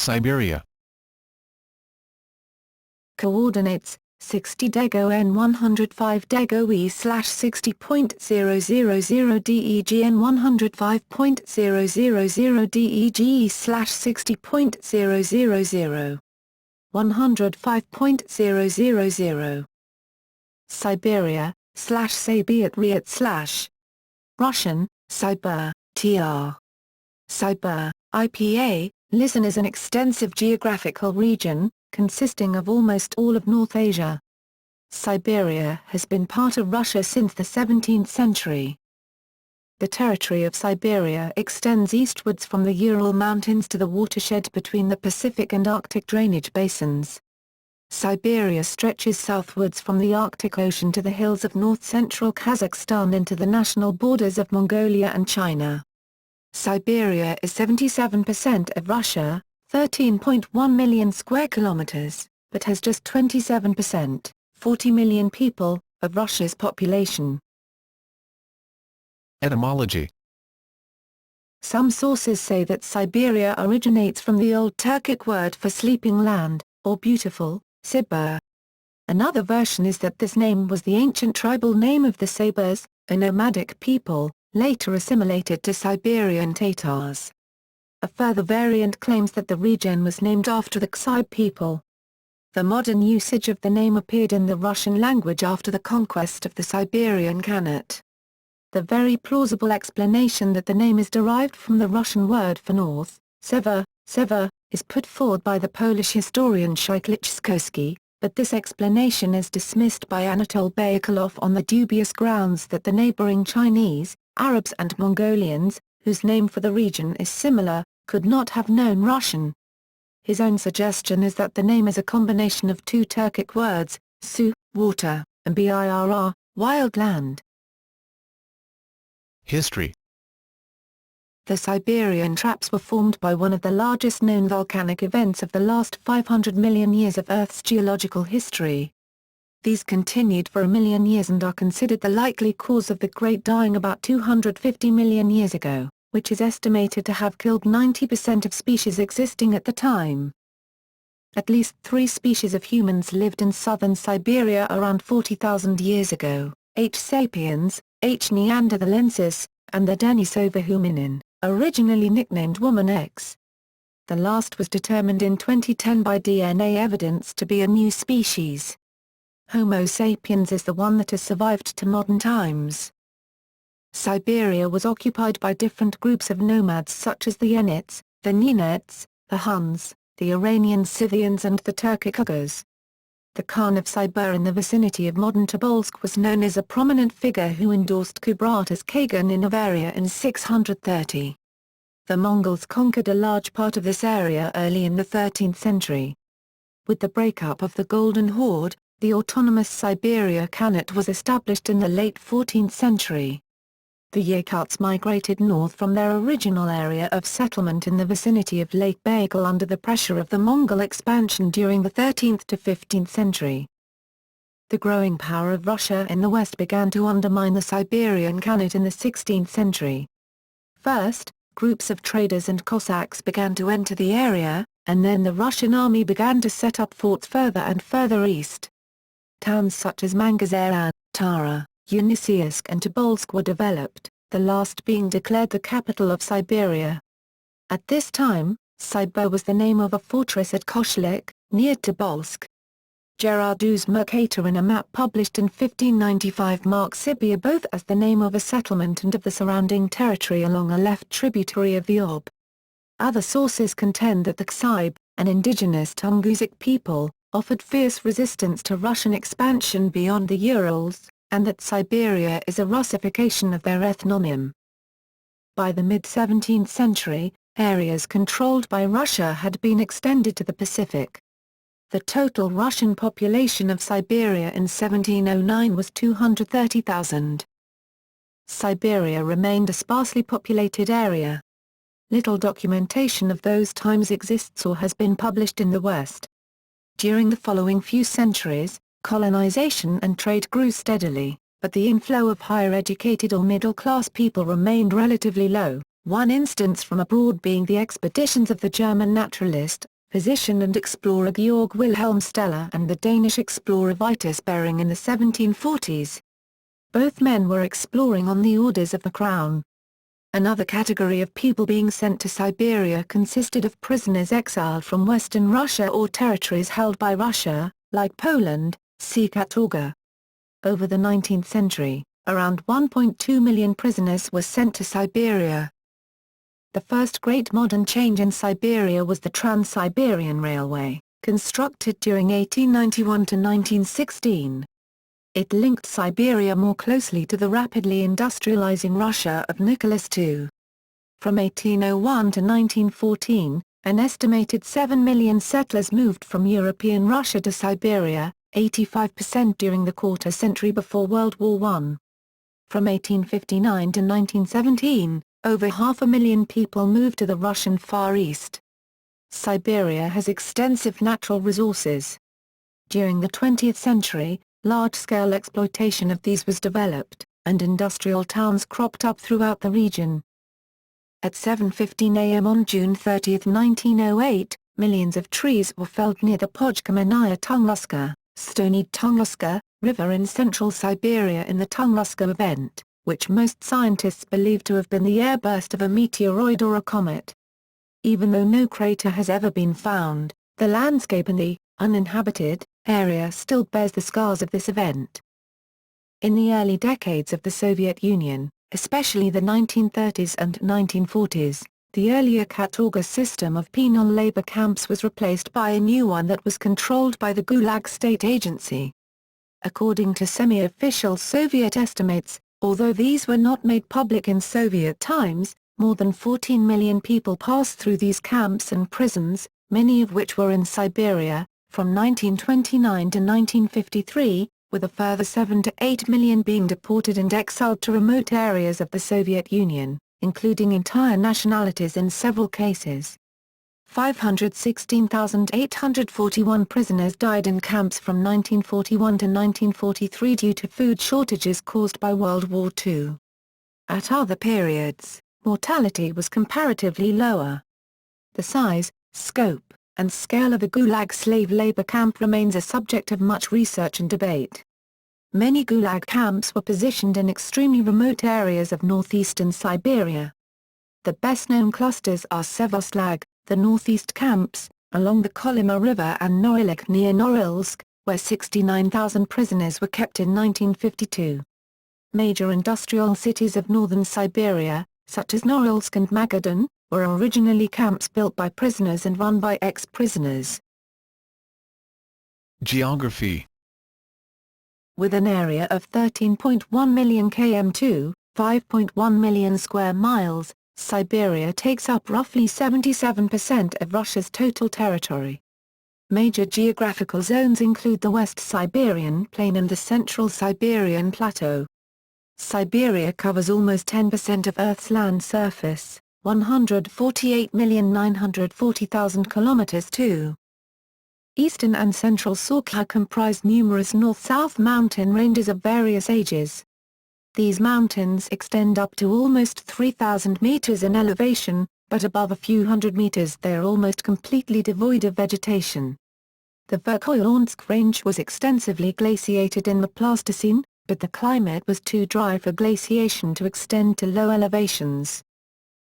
Siberia. Coordinates: 60 Dego N 105 Dego E slash 60.000 DEG N 105.000 DEG slash 60.000 105.000 Siberia slash Sabiat slash Russian, Siber, tr. Siber, IPA, Listen is an extensive geographical region, consisting of almost all of North Asia. Siberia has been part of Russia since the 17th century. The territory of Siberia extends eastwards from the Ural Mountains to the watershed between the Pacific and Arctic drainage basins. Siberia stretches southwards from the Arctic Ocean to the hills of north-central Kazakhstan into the national borders of Mongolia and China. Siberia is 77% of Russia, 13.1 million square kilometers, but has just 27%, 40 million people, of Russia's population. Etymology. Some sources say that Siberia originates from the Old Turkic word for sleeping land, or beautiful, Sibir. Another version is that this name was the ancient tribal name of the Sabers, a nomadic people, later assimilated to Siberian Tatars. A further variant claims that the region was named after the Ksib people. The modern usage of the name appeared in the Russian language after the conquest of the Siberian Khanate. The very plausible explanation that the name is derived from the Russian word for north, sever, is put forward by the Polish historian Szykliczkowski, but this explanation is dismissed by Anatol Bayakalov on the dubious grounds that the neighboring Chinese, Arabs and Mongolians, whose name for the region is similar, could not have known Russian. His own suggestion is that the name is a combination of two Turkic words, su, water, and bir, wild land. History. The Siberian traps were formed by one of the largest known volcanic events of the last 500 million years of Earth's geological history. These continued for a million years and are considered the likely cause of the Great Dying about 250 million years ago, which is estimated to have killed 90% of species existing at the time. At least 3 species of humans lived in southern Siberia around 40,000 years ago, H. sapiens, H. neanderthalensis, and the Denisova hominin, originally nicknamed Woman X. The last was determined in 2010 by DNA evidence to be a new species. Homo sapiens is the one that has survived to modern times. Siberia was occupied by different groups of nomads such as the Yenets, the Nenets, the Huns, the Iranian Scythians and the Turkic Uyghurs. The Khan of Siber in the vicinity of modern Tobolsk was known as a prominent figure who endorsed Kubratas Kagan in Siberia in 630. The Mongols conquered a large part of this area early in the 13th century. With the breakup of the Golden Horde, the autonomous Siberia Khanate was established in the late 14th century. The Yakuts migrated north from their original area of settlement in the vicinity of Lake Baikal under the pressure of the Mongol expansion during the 13th to 15th century. The growing power of Russia in the west began to undermine the Siberian Khanate in the 16th century. First, groups of traders and Cossacks began to enter the area, and then the Russian army began to set up forts further and further east. Towns such as Mangazeran, Tara, Yeniseisk and Tobolsk were developed, the last being declared the capital of Siberia. At this time, Siber was the name of a fortress at Koshlik, near Tobolsk. Gerardus Mercator in a map published in 1595 marks Siberia both as the name of a settlement and of the surrounding territory along a left tributary of the Ob. Other sources contend that the Ksib, an indigenous Tungusic people, offered fierce resistance to Russian expansion beyond the Urals, and that Siberia is a Russification of their ethnonym. By the mid-17th century, areas controlled by Russia had been extended to the Pacific. The total Russian population of Siberia in 1709 was 230,000. Siberia remained a sparsely populated area. Little documentation of those times exists or has been published in the West. During the following few centuries, colonization and trade grew steadily, but the inflow of higher-educated or middle-class people remained relatively low, one instance from abroad being the expeditions of the German naturalist, physician and explorer Georg Wilhelm Steller and the Danish explorer Vitus Bering in the 1740s. Both men were exploring on the orders of the Crown. Another category of people being sent to Siberia consisted of prisoners exiled from Western Russia or territories held by Russia, like Poland, see Katorga. Over the 19th century, around 1.2 million prisoners were sent to Siberia. The first great modern change in Siberia was the Trans-Siberian Railway, constructed during 1891 to 1916. It linked Siberia more closely to the rapidly industrializing Russia of Nicholas II. From 1801 to 1914, an estimated 7 million settlers moved from European Russia to Siberia, 85% during the quarter century before World War I. From 1859 to 1917, over 500,000 people moved to the Russian Far East. Siberia has extensive natural resources. During the 20th century, large-scale exploitation of these was developed, and industrial towns cropped up throughout the region. At 7:15 a.m. on June 30, 1908, millions of trees were felled near the Podkamennaya Tunguska, Stony Tunguska, river in central Siberia in the Tunguska event, which most scientists believe to have been the airburst of a meteoroid or a comet. Even though no crater has ever been found, the landscape in the uninhabited area still bears the scars of this event. In the early decades of the Soviet Union, especially the 1930s and 1940s, the earlier Katorga system of penal labor camps was replaced by a new one that was controlled by the Gulag State Agency. According to semi-official Soviet estimates, although these were not made public in Soviet times, more than 14 million people passed through these camps and prisons, many of which were in Siberia, from 1929 to 1953, with a further 7 to 8 million being deported and exiled to remote areas of the Soviet Union, including entire nationalities in several cases. 516,841 prisoners died in camps from 1941 to 1943 due to food shortages caused by World War II. At other periods, mortality was comparatively lower. The size, scope, and scale of the Gulag slave labor camp remains a subject of much research and debate. Many Gulag camps were positioned in extremely remote areas of northeastern Siberia. The best-known clusters are Sevastlag, the northeast camps, along the Kolyma River, and Norilsk near Norilsk, where 69,000 prisoners were kept in 1952. Major industrial cities of northern Siberia, such as Norilsk and Magadan, were originally camps built by prisoners and run by ex-prisoners. Geography. With an area of 13.1 million km2, 5.1 million square miles, Siberia takes up roughly 77% of Russia's total territory. Major geographical zones include the West Siberian Plain and the Central Siberian Plateau. Siberia covers almost 10% of Earth's land surface, 148,940,000 kilometers (2). Eastern and Central Sakha comprise numerous north-south mountain ranges of various ages. These mountains extend up to almost 3,000 meters in elevation, but above a few hundred meters they are almost completely devoid of vegetation. The Verkhoyansk Range was extensively glaciated in the Pleistocene, but the climate was too dry for glaciation to extend to low elevations.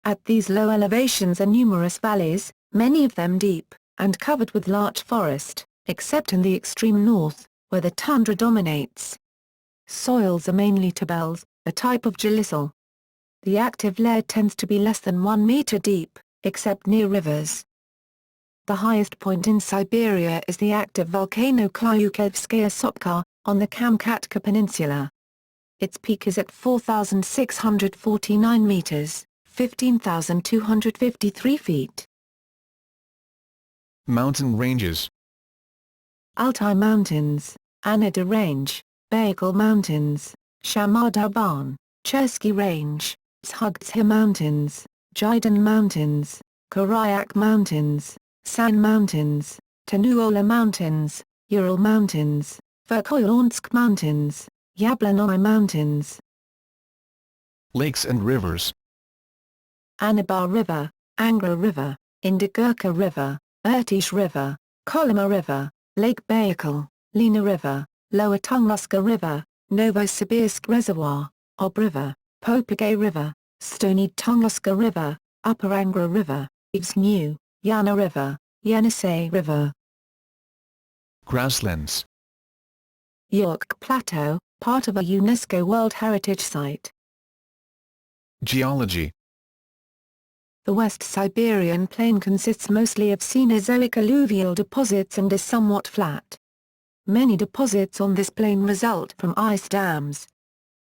At these low elevations are numerous valleys, many of them deep, and covered with larch forest, except in the extreme north, where the tundra dominates. Soils are mainly tabels, a type of gelisol. The active layer tends to be less than 1 meter deep, except near rivers. The highest point in Siberia is the active volcano Klyukevskaya Sopka, on the Kamchatka Peninsula. Its peak is at 4,649 meters, 15,253 feet. Mountain ranges. Altai Mountains, Anida Range, Baikal Mountains, Shamardaban, Chersky Range, Zhugdzha Mountains, Jaidan Mountains, Koryak Mountains, San Mountains, Tanuola Mountains, Ural Mountains, Verkhoyansk Mountains, Yablonnoy Mountains. Lakes and rivers. Anabar River, Angra River, Indigirka River, Irtysh River, Kolyma River, Lake Baikal, Lena River, Lower Tunguska River, Novosibirsk Reservoir, Ob River, Popagay River, Stony Tunguska River, Upper Angra River, Ivsnu, Yana River, Yenisei River. Grasslands. York Plateau, part of a UNESCO World Heritage Site. Geology. The West Siberian plain consists mostly of Cenozoic alluvial deposits and is somewhat flat. Many deposits on this plain result from ice dams.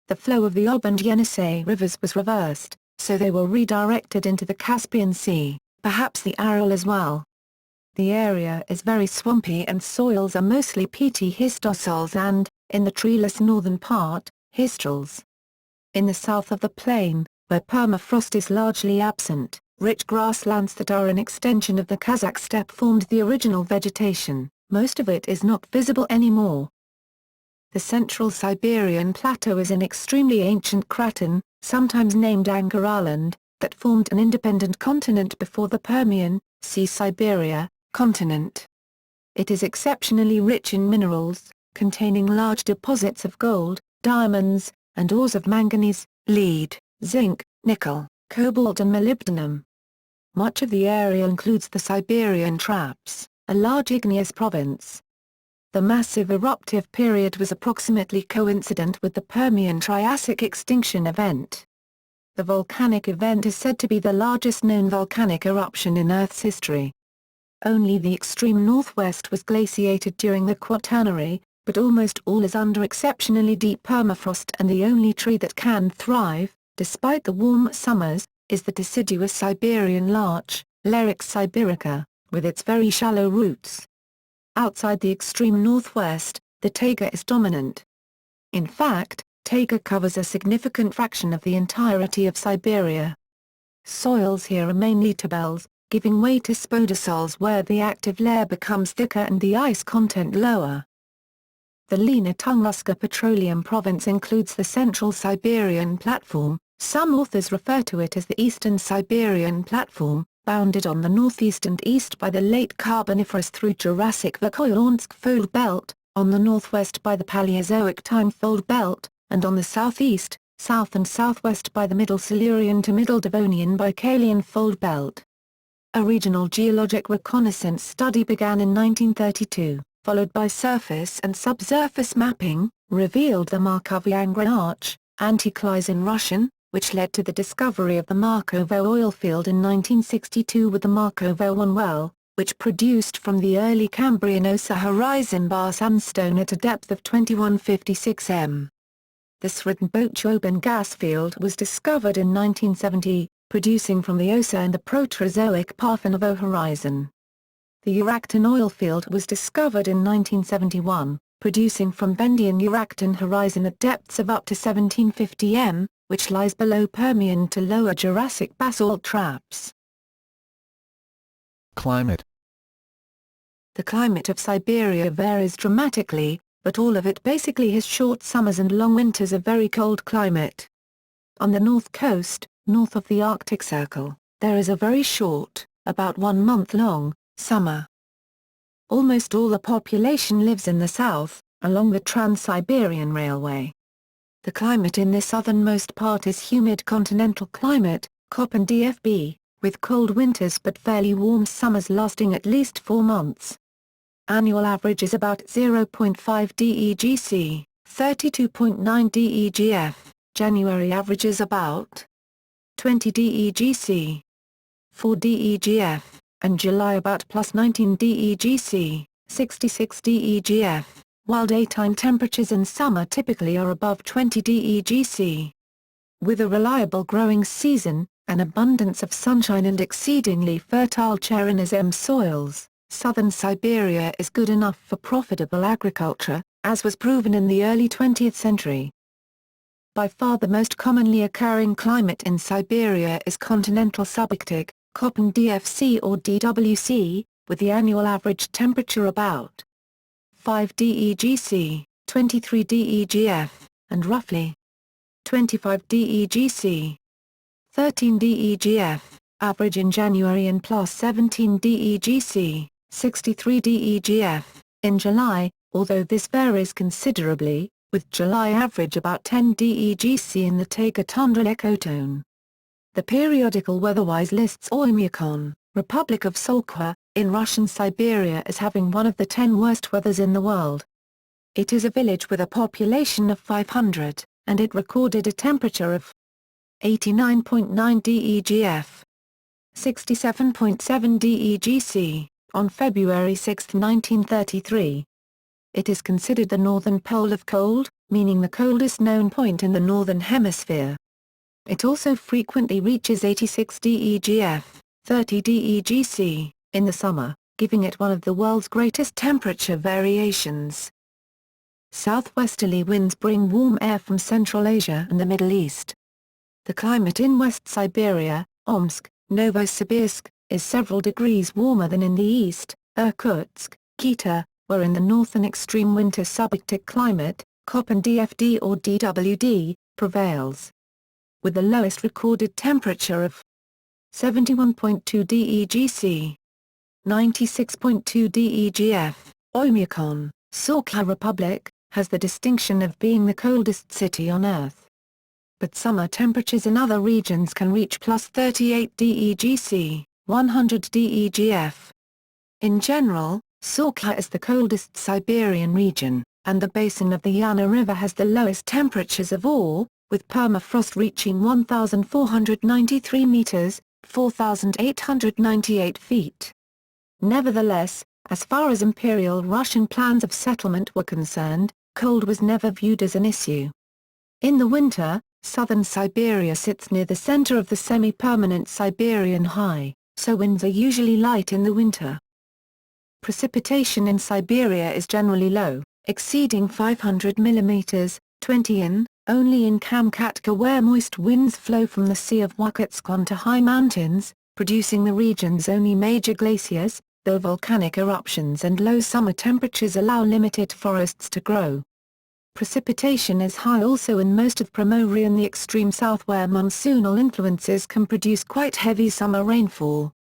The flow of the Ob and Yenisei rivers was reversed, so they were redirected into the Caspian Sea, perhaps the Aral as well. The area is very swampy and soils are mostly peaty histosols and, in the treeless northern part, histrals. In the south of the plain, where permafrost is largely absent, rich grasslands that are an extension of the Kazakh steppe formed the original vegetation. Most of it is not visible anymore. The Central Siberian Plateau is an extremely ancient craton, sometimes named Angaraland, that formed an independent continent before the Permian, see Siberia, continent. It is exceptionally rich in minerals, containing large deposits of gold, diamonds, and ores of manganese, lead, zinc, nickel, cobalt and molybdenum. Much of the area includes the Siberian Traps, a large igneous province. The massive eruptive period was approximately coincident with the Permian-Triassic extinction event. The volcanic event is said to be the largest known volcanic eruption in Earth's history. Only the extreme northwest was glaciated during the Quaternary, but almost all is under exceptionally deep permafrost, and the only tree that can thrive, despite the warm summers, is the deciduous Siberian larch, Lyrax siberica, with its very shallow roots. Outside the extreme northwest, the taiga is dominant. In fact, taiga covers a significant fraction of the entirety of Siberia. Soils here are mainly tabels, giving way to spodosols where the active layer becomes thicker and the ice content lower. The Lena Tunguska Petroleum Province includes the Central Siberian Platform. Some authors refer to it as the Eastern Siberian Platform, bounded on the northeast and east by the late Carboniferous through Jurassic Verkhoyansk Fold Belt, on the northwest by the Paleozoic Time Fold Belt, and on the southeast, south and southwest by the Middle Silurian to Middle Devonian Baikalian Fold Belt. A regional geologic reconnaissance study began in 1932, followed by surface and subsurface mapping, revealed the Markovo-Angra Arch, Anticlys in Russian, which led to the discovery of the Markovo oil field in 1962 with the Markovo 1 well, which produced from the early Cambrian Osa horizon bar sandstone at a depth of 2156 m. The Srednbochobin gas field was discovered in 1970, producing from the Osa and the Proterozoic Parfenovo horizon. The Uracton oil field was discovered in 1971, producing from Vendian-Uracton horizon at depths of up to 1750 m, which lies below Permian to Lower Jurassic basalt traps. Climate. The climate of Siberia varies dramatically, but all of it basically has short summers and long winters of very cold climate. On the north coast, north of the Arctic Circle, there is a very short, about 1 month long, summer. Almost all the population lives in the south, along the Trans-Siberian Railway. The climate in this southernmost part is humid continental climate, Köppen DFB, with cold winters but fairly warm summers lasting at least 4 months. Annual average is about 0.5 DEGC, 32.9 DEGF, January averages about 20 DEGC, 4 DEGF, and July about plus 19 DEGC, 66 DEGF, while daytime temperatures in summer typically are above 20 DEGC. With a reliable growing season, an abundance of sunshine and exceedingly fertile Chernozem soils, southern Siberia is good enough for profitable agriculture, as was proven in the early 20th century. By far the most commonly occurring climate in Siberia is continental subarctic, Köppen DFC or DWC, with the annual average temperature about 5 DEGC, 23 DEGF, and roughly 25 DEGC, 13 DEGF, average in January and plus 17 DEGC, 63 DEGF, in July, although this varies considerably, with July average about 10 DEGC in the Taiga tundra ecotone. The periodical Weatherwise lists Oymyakon, Republic of Sakha, in Russian Siberia as having one of the 10 worst weathers in the world. It is a village with a population of 500, and it recorded a temperature of 89.9 DEGF, 67.7 DEGC, on February 6, 1933. It is considered the northern pole of cold, meaning the coldest known point in the northern hemisphere. It also frequently reaches 86 DEGF, 30 DEGC, in the summer, giving it one of the world's greatest temperature variations. Southwesterly winds bring warm air from Central Asia and the Middle East. The climate in West Siberia, Omsk, Novosibirsk, is several degrees warmer than in the east. Irkutsk, Kita, where in the northern extreme winter subarctic climate, Köppen DFD or DWD, prevails. With the lowest recorded temperature of 71.2 DEGC, 96.2 DEGF, Oymyakon, Sakha Republic, has the distinction of being the coldest city on Earth. But summer temperatures in other regions can reach plus 38 DEGC, 100 DEGF. In general, Sakha is the coldest Siberian region, and the basin of the Yana River has the lowest temperatures of all, with permafrost reaching 1,493 meters, 4,898 feet. Nevertheless, as far as Imperial Russian plans of settlement were concerned, cold was never viewed as an issue. In the winter, southern Siberia sits near the center of the semi-permanent Siberian high, so winds are usually light in the winter. Precipitation in Siberia is generally low, exceeding 500 mm, 20 in, only in Kamchatka where moist winds flow from the Sea of Okhotsk onto high mountains, producing the region's only major glaciers, though volcanic eruptions and low summer temperatures allow limited forests to grow. Precipitation is high also in most of Primorye and the extreme south where monsoonal influences can produce quite heavy summer rainfall.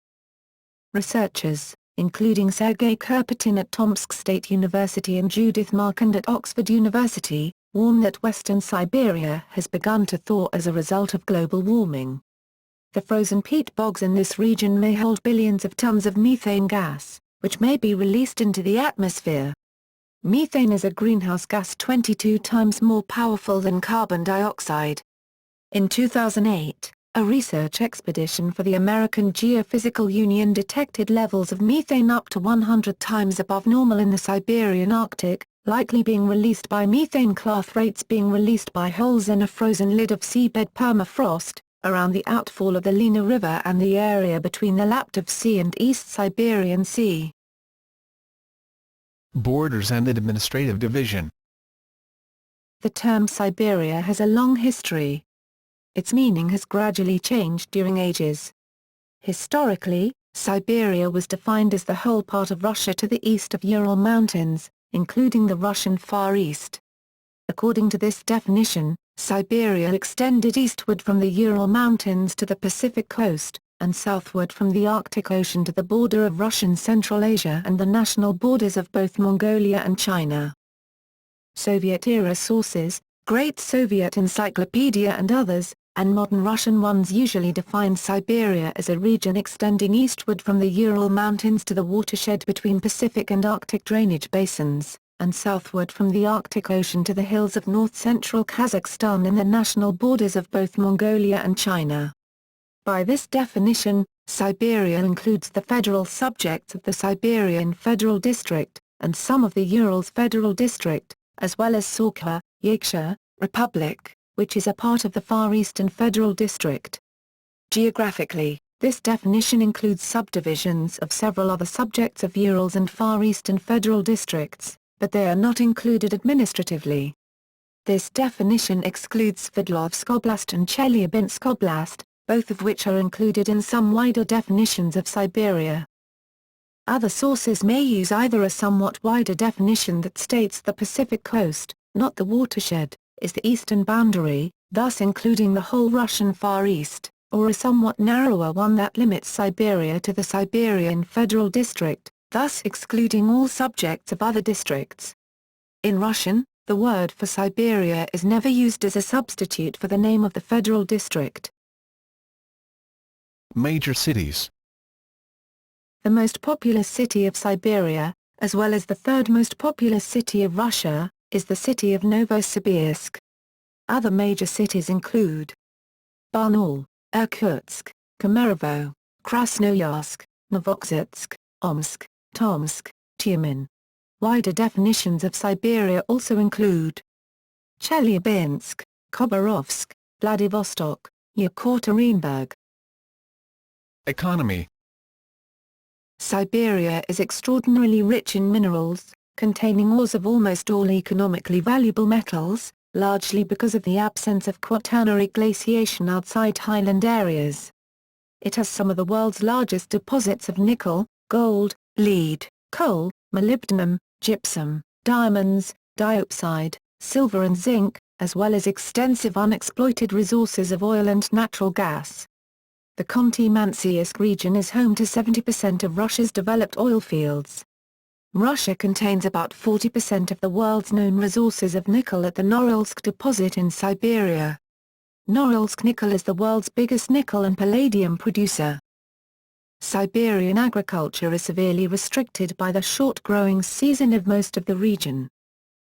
Researchers, including Sergei Kropotkin at Tomsk State University and Judith Marquand at Oxford University, warn that western Siberia has begun to thaw as a result of global warming. The frozen peat bogs in this region may hold billions of tons of methane gas, which may be released into the atmosphere. Methane is a greenhouse gas 22 times more powerful than carbon dioxide. In 2008, a research expedition for the American Geophysical Union detected levels of methane up to 100 times above normal in the Siberian Arctic, likely being released by methane cloth rates being released by holes in a frozen lid of seabed permafrost, around the outfall of the Lena River and the area between the Laptev Sea and East Siberian Sea. Borders and administrative division. The term Siberia has a long history. Its meaning has gradually changed during ages. Historically, Siberia was defined as the whole part of Russia to the east of Ural Mountains, including the Russian Far East. According to this definition, Siberia extended eastward from the Ural Mountains to the Pacific coast, and southward from the Arctic Ocean to the border of Russian Central Asia and the national borders of both Mongolia and China. Soviet-era sources, Great Soviet Encyclopedia and others, and modern Russian ones usually define Siberia as a region extending eastward from the Ural Mountains to the watershed between Pacific and Arctic drainage basins, and southward from the Arctic Ocean to the hills of north-central Kazakhstan and the national borders of both Mongolia and China. By this definition, Siberia includes the federal subjects of the Siberian Federal District, and some of the Urals Federal District, as well as Sakha, Yaksha, Republic, which is a part of the Far Eastern Federal District. Geographically, this definition includes subdivisions of several other subjects of Urals and Far Eastern Federal Districts, but they are not included administratively. This definition excludes Sverdlovsk Oblast and Chelyabinsk Oblast, both of which are included in some wider definitions of Siberia. Other sources may use either a somewhat wider definition that states the Pacific coast, not the watershed, is the eastern boundary, thus including the whole Russian Far East, or a somewhat narrower one that limits Siberia to the Siberian Federal District, thus excluding all subjects of other districts. In Russian, the word for Siberia is never used as a substitute for the name of the federal district. Major cities. The most populous city of Siberia, as well as the third most populous city of Russia, is the city of Novosibirsk. Other major cities include Barnaul, Irkutsk, Kemerovo, Krasnoyarsk, Novosibirsk, Omsk, Tomsk, Tyumen. Wider definitions of Siberia also include Chelyabinsk, Khabarovsk, Vladivostok, Yekaterinburg. Economy. Siberia is extraordinarily rich in minerals, containing ores of almost all economically valuable metals, largely because of the absence of quaternary glaciation outside highland areas. It has some of the world's largest deposits of nickel, gold, lead, coal, molybdenum, gypsum, diamonds, diopside, silver and zinc, as well as extensive unexploited resources of oil and natural gas. The Khanty-Mansiysk region is home to 70% of Russia's developed oil fields. Russia contains about 40% of the world's known resources of nickel at the Norilsk deposit in Siberia. Norilsk Nickel is the world's biggest nickel and palladium producer. Siberian agriculture is severely restricted by the short growing season of most of the region.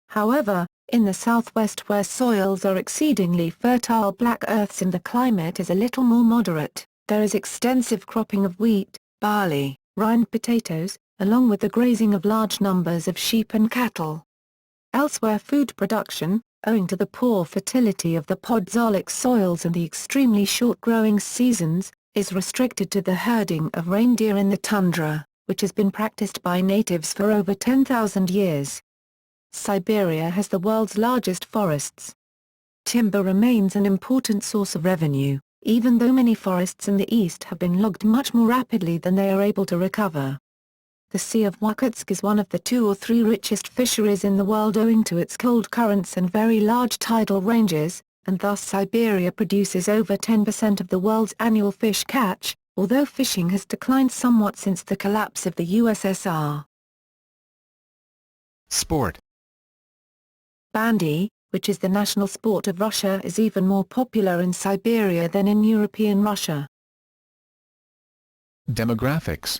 However, in the southwest where soils are exceedingly fertile black earths and the climate is a little more moderate, there is extensive cropping of wheat, barley, rye and potatoes, along with the grazing of large numbers of sheep and cattle. Elsewhere food production, owing to the poor fertility of the podzolic soils and the extremely short growing seasons, is restricted to the herding of reindeer in the tundra, which has been practiced by natives for over 10,000 years. Siberia has the world's largest forests. Timber remains an important source of revenue, even though many forests in the east have been logged much more rapidly than they are able to recover. The Sea of Okhotsk is one of the 2 or 3 richest fisheries in the world owing to its cold currents and very large tidal ranges, and thus Siberia produces over 10% of the world's annual fish catch, although fishing has declined somewhat since the collapse of the USSR. Sport. Bandy, which is the national sport of Russia, is even more popular in Siberia than in European Russia. Demographics.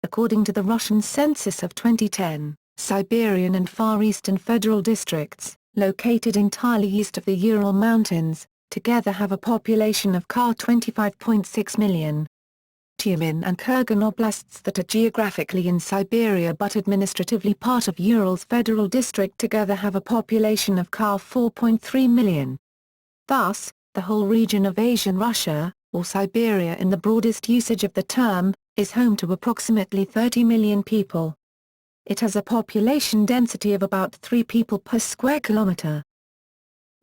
According to the Russian census of 2010, Siberian and Far Eastern federal districts, located entirely east of the Ural Mountains, together have a population of 25.6 million. Tyumen and Kurgan oblasts that are geographically in Siberia but administratively part of Ural's federal district together have a population of 4.3 million. Thus, the whole region of Asian Russia, or Siberia in the broadest usage of the term, is home to approximately 30 million people. It has a population density of about 3 people per square kilometer.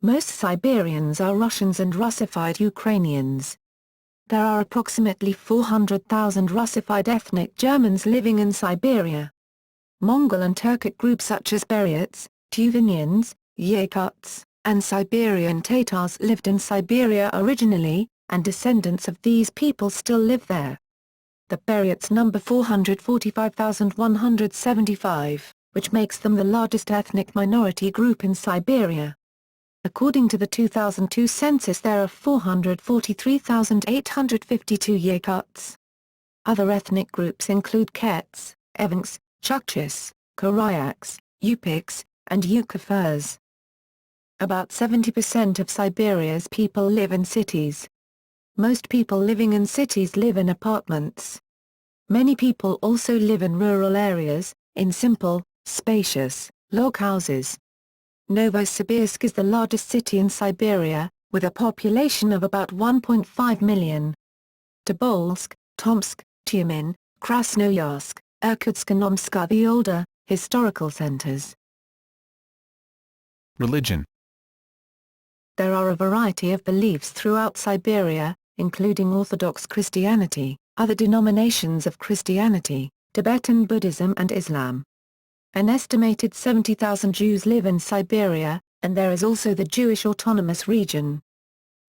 Most Siberians are Russians and Russified Ukrainians. There are approximately 400,000 Russified ethnic Germans living in Siberia. Mongol and Turkic groups such as Buryats, Tuvanians, Yakuts, and Siberian Tatars lived in Siberia originally, and descendants of these people still live there. The Buryats number 445,175, which makes them the largest ethnic minority group in Siberia. According to the 2002 census, there are 443,852 Yakuts. Other ethnic groups include Kets, Evenks, Chukchis, Koryaks, Yupiks, and Yukafurs. About 70% of Siberia's people live in cities. Most people living in cities live in apartments. Many people also live in rural areas, in simple, spacious, log houses. Novosibirsk is the largest city in Siberia, with a population of about 1.5 million. Tobolsk, Tomsk, Tyumen, Krasnoyarsk, Irkutsk and Omsk are the older, historical centers. Religion. There are a variety of beliefs throughout Siberia, including Orthodox Christianity, other denominations of Christianity, Tibetan Buddhism and Islam. An estimated 70,000 Jews live in Siberia, and there is also the Jewish Autonomous Region.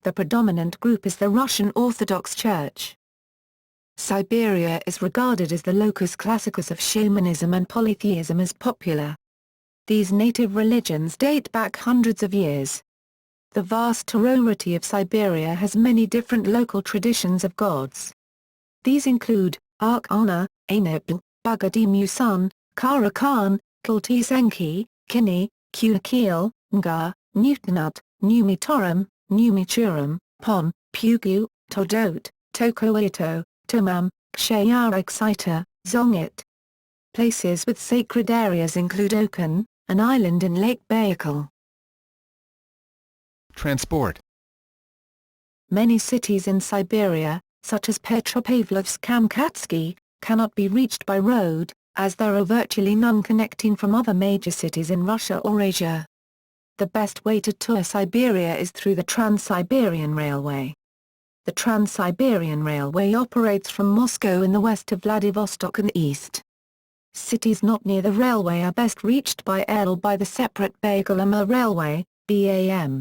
The predominant group is the Russian Orthodox Church. Siberia is regarded as the locus classicus of shamanism and polytheism is popular. These native religions date back hundreds of years. The vast territory of Siberia has many different local traditions of gods. These include Arkana, Ainopal, Bugadi Musun, Karakan, Kultisenki, Kini, Kukil, Nga, Newtonut, Numitorum, Numiturum, Pon, Pugu, Todot, Tokoito, Tumam, Kshayarak Zongit. Places with sacred areas include Okan, an island in Lake Baikal. Transport. Many cities in Siberia, such as Petropavlovsk-Kamchatsky, cannot be reached by road, as there are virtually none connecting from other major cities in Russia or Asia. The best way to tour Siberia is through the Trans-Siberian Railway. The Trans-Siberian Railway operates from Moscow in the west to Vladivostok in the east. Cities not near the railway are best reached by air or by the separate Baikal-Amur Railway, BAM.